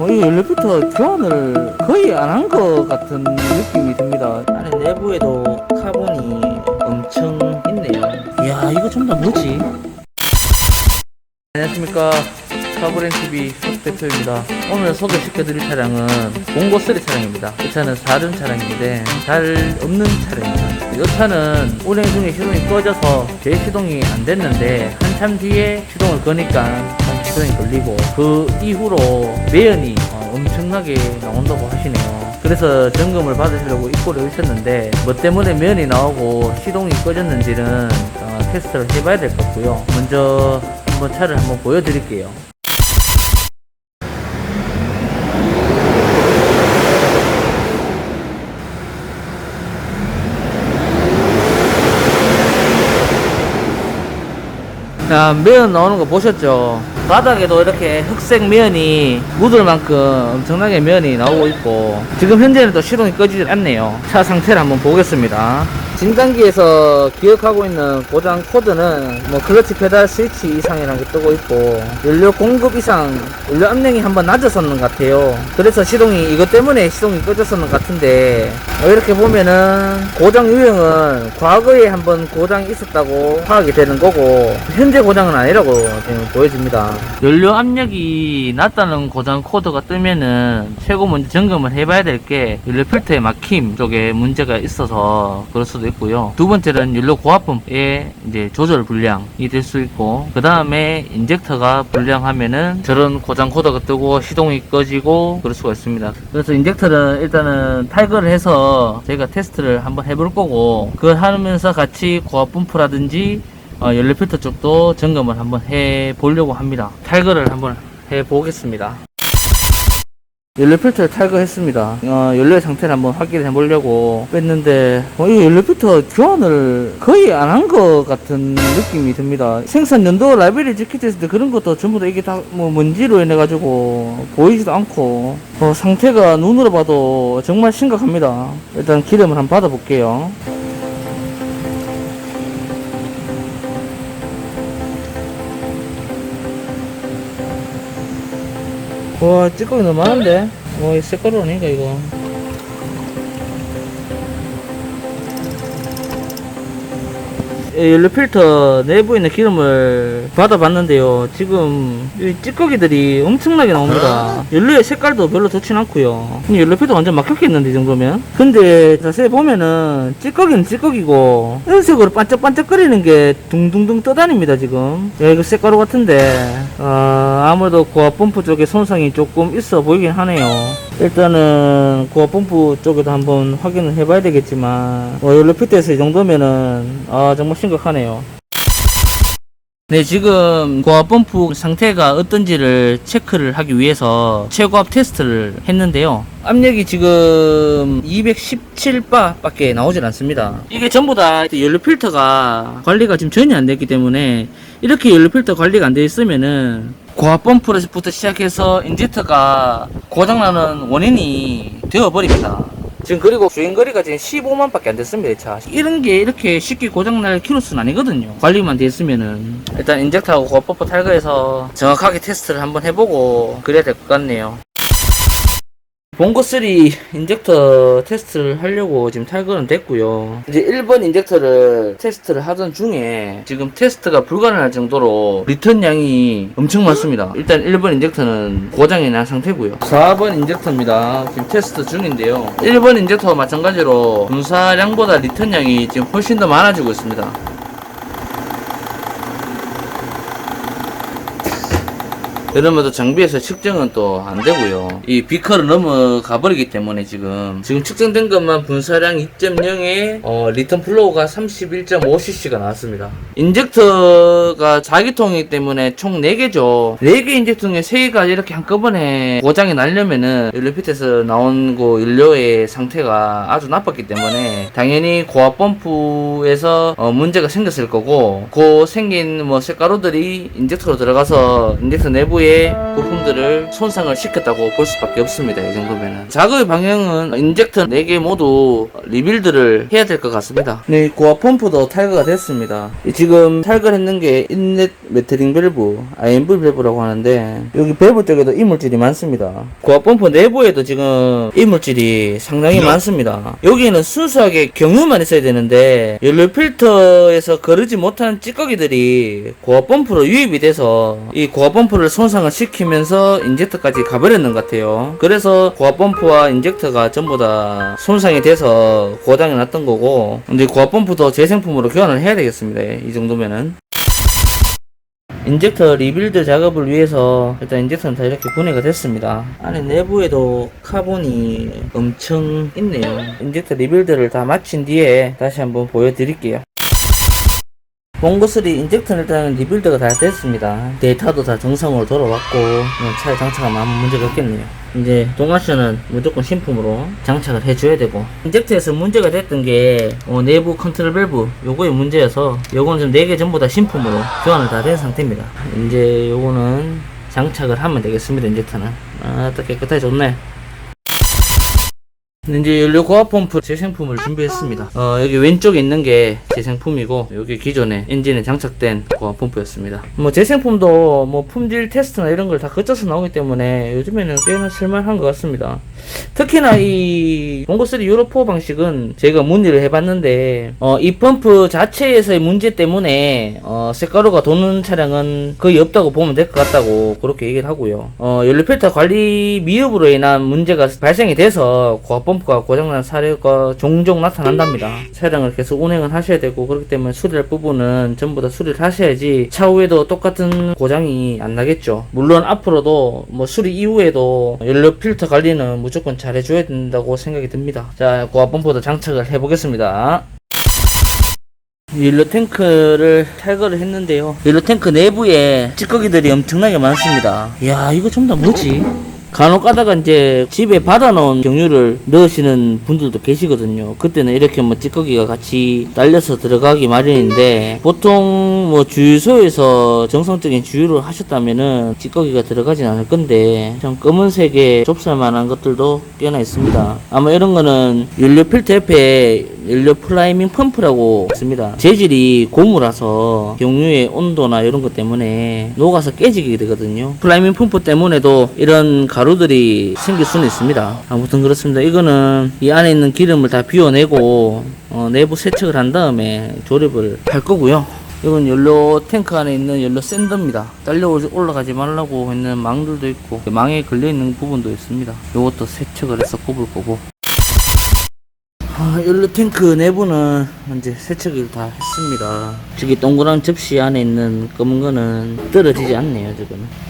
이 엘리베이터 교환을 거의 안 한 것 같은 느낌이 듭니다. 안에 내부에도 카본이 엄청 있네요. 이야, 이거 전부 다 뭐지? 안녕하십니까, 카브렌TV 석 대표입니다. 오늘 소개시켜드릴 차량은 봉고3 차량입니다. 이 차는 4륜 차량인데 잘 없는 차량입니다. 이 차는 운행 중에 시동이 꺼져서 재시동이 안 됐는데 한참 뒤에 시동을 거니까 시동이 걸리고 그 이후로 매연이 엄청나게 나온다고 하시네요. 그래서 점검을 받으시려고 입고를 하셨는데 뭐 때문에 매연이 나오고 시동이 꺼졌는지는 테스트를 해봐야 될 것 같고요. 먼저 한번 차를 한번 보여드릴게요. 자, 매연 나오는 거 보셨죠? 바닥에도 이렇게 흑색 매연이 묻을 만큼 엄청나게 매연이 나오고 있고 지금 현재는 또 시동이 꺼지지 않네요. 차 상태를 한번 보겠습니다. 진단기에서 기억하고 있는 고장 코드는 뭐 클러치 페달 스위치 이상이라는 게 뜨고 있고 연료 공급 이상 연료 압력이 한번 낮았었는 것 같아요. 그래서 시동이 이것 때문에 시동이 꺼졌었는 것 같은데 이렇게 보면은 고장 유형은 과거에 한번 고장이 있었다고 파악이 되는 거고 현재 고장은 아니라고 지금 보여집니다. 연료 압력이 낮다는 고장 코드가 뜨면은 최고 먼저 점검을 해봐야 될 게 연료 필터의 막힘 쪽에 문제가 있어서 그럴 수도 있고요. 두 번째는 연료 고압 펌프의 이제 조절 불량이 될 수 있고 그 다음에 인젝터가 불량하면은 저런 고장 코드가 뜨고 시동이 꺼지고 그럴 수가 있습니다. 그래서 인젝터는 일단은 탈거를 해서 저희가 테스트를 한번 해볼 거고 그걸 하면서 같이 고압 펌프라든지 연료 필터 쪽도 점검을 한번 해 보려고 합니다. 탈거를 한번 해 보겠습니다. 연료 필터를 탈거했습니다. 연료의 상태를 한번 확인해 보려고 뺐는데 이 연료 필터 교환을 거의 안 한 것 같은 느낌이 듭니다. 생산 연도 라벨이 적혀져 있을 때 그런 것도 전부 다 이게 다 뭐 먼지로 인해 가지고 보이지도 않고 상태가 눈으로 봐도 정말 심각합니다. 일단 기름을 한번 받아 볼게요. 와, 찌꺼기 너무 많은데? 이 색깔로 아닌가, 이거? 연료 필터 내부에 있는 기름을 받아봤는데요. 지금 이 찌꺼기들이 엄청나게 나옵니다. 연료의 색깔도 별로 좋진 않고요. 연료 필터 완전 막혔겠는데 이 정도면. 근데 자세히 보면은 찌꺼기는 찌꺼기고 은색으로 반짝반짝거리는 게 둥둥둥 떠다닙니다 지금. 이거 색가루 같은데 아무래도 고압 펌프 쪽에 손상이 조금 있어 보이긴 하네요. 일단은 고압 펌프 쪽에도 한번 확인을 해봐야 되겠지만 연료 필터에서 이 정도면은 정말 심각하네요. 네, 지금 고압 펌프 상태가 어떤지를 체크를 하기 위해서 최고압 테스트를 했는데요. 압력이 지금 217바 밖에 나오질 않습니다. 이게 전부 다 연료 필터가 관리가 지금 전혀 안 됐기 때문에 이렇게 연료 필터 관리가 안 돼 있으면은 고압 펌프부터 시작해서 인젝터가 고장나는 원인이 되어버립니다. 지금 그리고 주행거리가 지금 15만 밖에 안 됐습니다. 이 차. 이런 게 이렇게 쉽게 고장날 키로수는 아니거든요. 관리만 돼 있으면은. 일단 인젝터하고 고압 펌프 탈거해서 정확하게 테스트를 한번 해보고 그래야 될 것 같네요. 봉고3 인젝터 테스트를 하려고 지금 탈거는 됐고요. 이제 1번 인젝터를 테스트를 하던 중에 지금 테스트가 불가능할 정도로 리턴 양이 엄청 많습니다. 일단 1번 인젝터는 고장이 난 상태고요. 4번 인젝터입니다. 지금 테스트 중인데요. 1번 인젝터와 마찬가지로 분사량보다 리턴 양이 지금 훨씬 더 많아지고 있습니다. 그러면도 장비에서 측정은 또 안 되고요. 이 비커를 넘어가 버리기 때문에 지금 측정된 것만 분사량 2.0에 리턴 플로우가 31.5cc가 나왔습니다. 인젝터가 4기통이기 때문에 총 4개죠. 4개 인젝터 중에 3개가 이렇게 한꺼번에 고장이 나려면은 연료 필터에서 나온 그 연료의 상태가 아주 나빴기 때문에 당연히 고압 펌프에서 문제가 생겼을 거고 그 생긴 뭐 쇳가루들이 인젝터로 들어가서 인젝터 내부 내부의 부품들을 손상을 시켰다고 볼 수밖에 없습니다. 이 정도면은. 작업의 방향은 인젝터 4개 모두 리빌드를 해야 될 것 같습니다. 네, 고압 펌프도 탈거가 됐습니다. 지금 탈거를 했는 게 인렛 메터링 밸브, IMV 밸브라고 하는데 여기 밸브 쪽에도 이물질이 많습니다. 고압 펌프 내부에도 지금 이물질이 상당히 많습니다. 여기는 순수하게 경유만 있어야 되는데 연료 필터에서 거르지 못한 찌꺼기들이 고압 펌프로 유입이 돼서 이 고압 펌프를 손상을 시키면서 인젝터까지 가버렸는 것 같아요. 그래서 고압 펌프와 인젝터가 전부 다 손상이 돼서 고장이 났던 거고, 이제 고압 펌프도 재생품으로 교환을 해야 되겠습니다. 이 정도면은. 인젝터 리빌드 작업을 위해서 일단 인젝터는 다 이렇게 분해가 됐습니다. 안에 내부에도 카본이 엄청 있네요. 인젝터 리빌드를 다 마친 뒤에 다시 한번 보여드릴게요. 봉고3 인젝터는 일단 리빌드가 다 됐습니다. 데이터도 다 정상으로 돌아왔고 차에 장착하면 아무 문제가 없겠네요. 이제 동아션은 무조건 신품으로 장착을 해줘야 되고, 인젝터에서 문제가 됐던 게 내부 컨트롤 밸브 요거의 문제여서 요거는 좀 4개 전부 다 신품으로 교환을 다 된 상태입니다. 이제 요거는 장착을 하면 되겠습니다. 인젝터는 딱 깨끗하게 좋네. 이제 연료 고압 펌프 재생품을 준비했습니다. 여기 왼쪽에 있는 게 재생품이고 여기 기존에 엔진에 장착된 고압 펌프였습니다. 뭐 재생품도 뭐 품질 테스트나 이런 걸 다 거쳐서 나오기 때문에 요즘에는 꽤나 쓸만한 것 같습니다. 특히나 이 봉고3 유로4 방식은 제가 문의를 해봤는데 이 펌프 자체에서의 문제 때문에 쇳가루가 도는 차량은 거의 없다고 보면 될 것 같다고 그렇게 얘기를 하고요. 연료 필터 관리 미흡으로 인한 문제가 발생이 돼서 고압 펌프가 고장난 사례가 종종 나타난답니다. 차량을 계속 운행을 하셔야 되고, 그렇기 때문에 수리할 부분은 전부 다 수리를 하셔야지 차후에도 똑같은 고장이 안 나겠죠. 물론 앞으로도 뭐 수리 이후에도 연료 필터 관리는 무조건 잘 해줘야 된다고 생각이 듭니다. 자, 고압 펌프도 장착을 해보겠습니다. 연료 탱크를 탈거를 했는데요. 연료 탱크 내부에 찌꺼기들이 엄청나게 많습니다. 이야, 이거 전부 다 뭐지? 간혹 가다가 이제 집에 받아놓은 경유를 넣으시는 분들도 계시거든요. 그때는 이렇게 뭐 찌꺼기가 같이 딸려서 들어가기 마련인데, 보통 뭐 주유소에서 정상적인 주유를 하셨다면은 찌꺼기가 들어가진 않을 건데, 좀 검은색의 좁쌀만한 것들도 꽤나 있습니다. 아마 이런 거는 연료 필터 옆에 연료 플라이밍 펌프라고 있습니다. 재질이 고무라서 경유의 온도나 이런 것 때문에 녹아서 깨지게 되거든요. 플라이밍 펌프 때문에도 이런 가루들이 생길 수는 있습니다. 아무튼 그렇습니다. 이거는 이 안에 있는 기름을 다 비워내고 내부 세척을 한 다음에 조립을 할 거고요. 이건 연료 탱크 안에 있는 연료 샌더입니다. 딸려 올라가지 말라고 있는 망들도 있고 망에 걸려있는 부분도 있습니다. 이것도 세척을 해서 꼽을 거고, 연료 탱크 내부는 이제 세척을 다 했습니다. 저기 동그란 접시 안에 있는 검은 거는 떨어지지 않네요.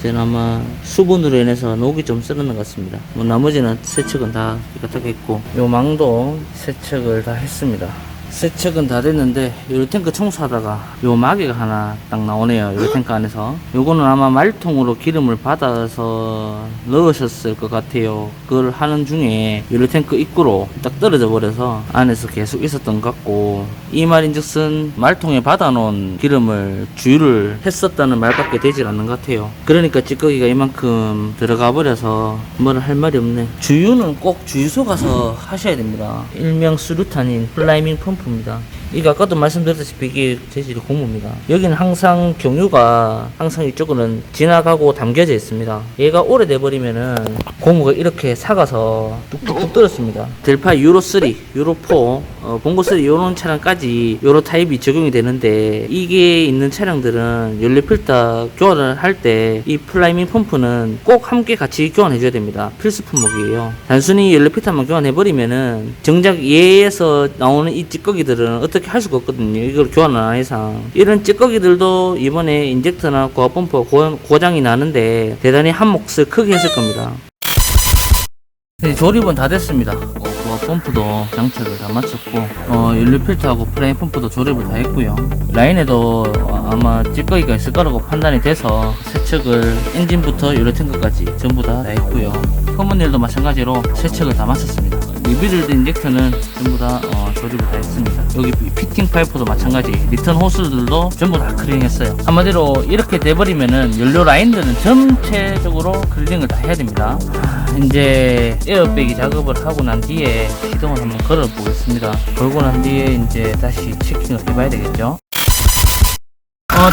저는 아마 수분으로 인해서 녹이 좀 썰어는 것 같습니다. 뭐 나머지는 세척은 다 깨끗하게 했고, 요 망도 세척을 다 했습니다. 세척은 다 됐는데 연료 탱크 청소하다가 요 마개가 하나 딱 나오네요. 연료 탱크 안에서. 요거는 아마 말통으로 기름을 받아서 넣으셨을 것 같아요. 그걸 하는 중에 연료 탱크 입구로 딱 떨어져 버려서 안에서 계속 있었던 것 같고, 이 말인즉슨 말통에 받아놓은 기름을 주유를 했었다는 말밖에 되질 않는 것 같아요. 그러니까 찌꺼기가 이만큼 들어가 버려서 뭐를 할 말이 없네. 주유는 꼭 주유소 가서 하셔야 됩니다. 일명 수류탄인 플라이밍 펌프 입니다. 이거 아까도 말씀드렸다시피 이게 재질이 고무입니다. 여기는 항상 경유가 항상 이쪽으로는 지나가고 담겨져 있습니다. 얘가 오래돼 버리면은 고무가 이렇게 삭아서 뚝뚝뚝 떨어집니다. 델파 유로3, 유로4, 봉고3 요런 차량까지 요런 타입이 적용이 되는데, 이게 있는 차량들은 연료 필터 교환을 할 때 이 플라이밍 펌프는 꼭 함께 같이 교환해 줘야 됩니다. 필수 품목이에요. 단순히 연료 필터만 교환해 버리면은 정작 얘에서 나오는 이 찌꺼기들은 어떻게 할 수가 없거든요. 이걸 교환을 안 한 이상. 이런 찌꺼기들도 이번에 인젝터나 고압 펌프가 고장이 나는데 대단히 한 몫을 크게 했을 겁니다. 조립은 다 됐습니다. 고압 펌프도 장착을 다 마쳤고, 연료 필터하고 프라임 펌프도 조립을 다 했고요. 라인에도 아마 찌꺼기가 있을 거라고 판단이 돼서 세척을 엔진부터 연료 탱크까지 전부 다 했고요. 커먼일도 마찬가지로 세척을 다 마쳤습니다. 리빌드 인젝터는 전부 다 조립을 다 했습니다. 여기 피팅 파이프도 마찬가지, 리턴 호스들도 전부 다 클리닝했어요. 한마디로 이렇게 돼버리면은 연료 라인들은 전체적으로 클리닝을 다 해야 됩니다. 이제 에어백이 작업을 하고 난 뒤에 시동을 한번 걸어 보겠습니다. 걸고 난 뒤에 이제 다시 체킹을 해봐야 되겠죠.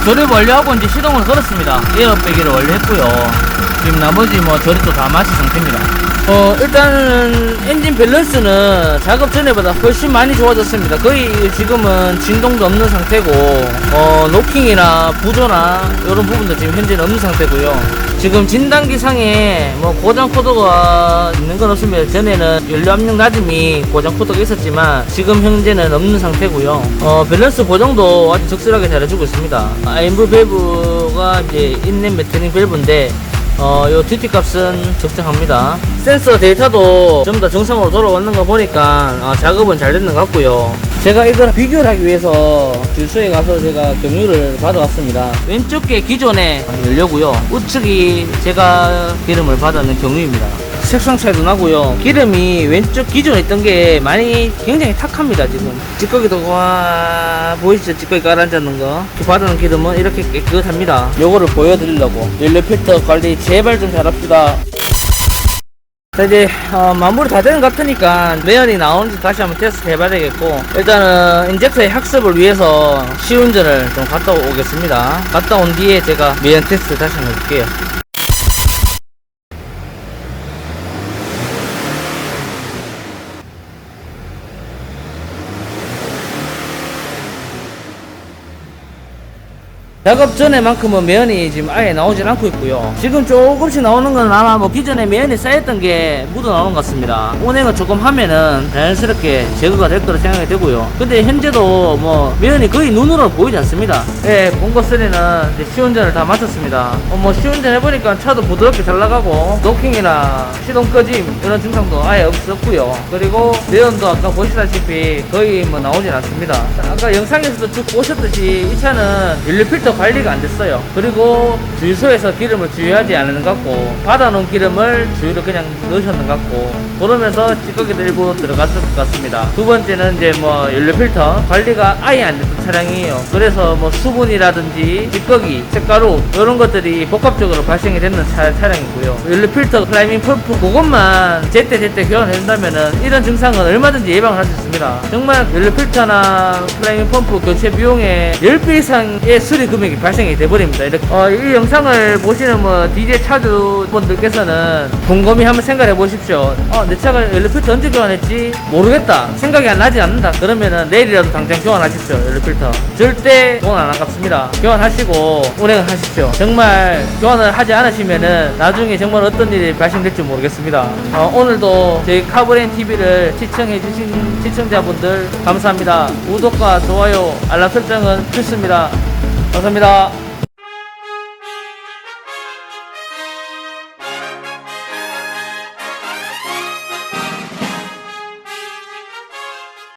조립 완료하고 이제 시동을 걸었습니다. 에어백을 완료했고요. 지금 나머지 뭐 조립도 다 마친 상태입니다. 일단은 엔진 밸런스는 작업 전에보다 훨씬 많이 좋아졌습니다. 거의 지금은 진동도 없는 상태고, 노킹이나 부조나 이런 부분도 지금 현재는 없는 상태고요. 지금 진단기상에 뭐 고장 코드가 있는 건 없습니다. 전에는 연료 압력 낮음이 고장 코드가 있었지만 지금 현재는 없는 상태고요. 밸런스 보정도 아주 적절하게 잘해주고 있습니다. IMV 밸브가 이제 인넷 매트닝 밸브인데 요 듀티 값은 적정합니다. 센서 데이터도 전부 다 정상으로 돌아왔는 거 보니까 작업은 잘 됐는 것 같고요. 제가 이걸 비교를 하기 위해서 주유소에 가서 제가 경유를 받아왔습니다. 왼쪽 게 기존의 연료고요, 우측이 제가 기름을 받았는 경유입니다. 색상 차이도 나고요. 기름이 왼쪽 기존에 있던 게 굉장히 탁합니다. 지금 찌꺼기도 와 보이시죠? 찌꺼기 깔아앉는 거. 받아놓은 기름은 이렇게 깨끗합니다. 요거를 보여드리려고. 연료 필터 관리 제발 좀 잘합시다. 자, 이제 마무리 다 되는 것 같으니까 매연이 나오는지 다시 한번 테스트 해봐야 되겠고, 일단은 인젝터의 학습을 위해서 시운전을 좀 갔다 오겠습니다. 갔다 온 뒤에 제가 매연 테스트 다시 한번 해볼게요. 작업 전에만큼은 매연이 지금 아예 나오진 않고 있고요. 지금 조금씩 나오는 건 아마 뭐 기존에 매연이 쌓였던 게 묻어 나오는 것 같습니다. 운행을 조금 하면은 자연스럽게 제거가 될 거라 생각이 되고요. 근데 현재도 뭐 매연이 거의 눈으로 보이지 않습니다. 예, 본거 3는 이제 시운전을 다 마쳤습니다. 뭐 시운전 해보니까 차도 부드럽게 잘 나가고, 노킹이나 시동 꺼짐 이런 증상도 아예 없었고요. 그리고 매연도 아까 보시다시피 거의 뭐 나오진 않습니다. 아까 영상에서도 쭉 보셨듯이 이 차는 연료 필터 관리가 안 됐어요. 그리고 주유소에서 기름을 주유하지 않는 것 같고, 받아놓은 기름을 주유를 그냥 넣으셨는 것 같고, 그러면서 찌꺼기도 일부 들어갔을 것 같습니다. 두 번째는 이제 뭐 연료 필터 관리가 아예 안 됐던 차량이에요. 그래서 뭐 수분이라든지 찌꺼기, 쇳가루 이런 것들이 복합적으로 발생이 되는 차량이고요. 연료 필터 클라이밍 펌프 그것만 제때 교환해준다면은 이런 증상은 얼마든지 예방을 할 수 있습니다. 정말 연료 필터나 클라이밍 펌프 교체 비용의 10배 이상의 수리 금액이 발생이 돼버립니다. 이렇게 이 영상을 보시는 뭐 DJ 차주분들께서는 곰곰이 한번 생각해 보십시오. 내 차가 연료 필터 언제 교환했지 모르겠다, 생각이 안 나지 않는다, 그러면은 내일이라도 당장 교환하십시오. 연료 필터 절대 돈 안 아깝습니다. 교환하시고 운행을 하십시오. 정말 교환을 하지 않으시면은 나중에 정말 어떤 일이 발생될지 모르겠습니다. 오늘도 저희 카브레인 TV를 시청해 주신 시청자분들 감사합니다. 구독과 좋아요, 알람 설정은 필수입니다. 감사합니다.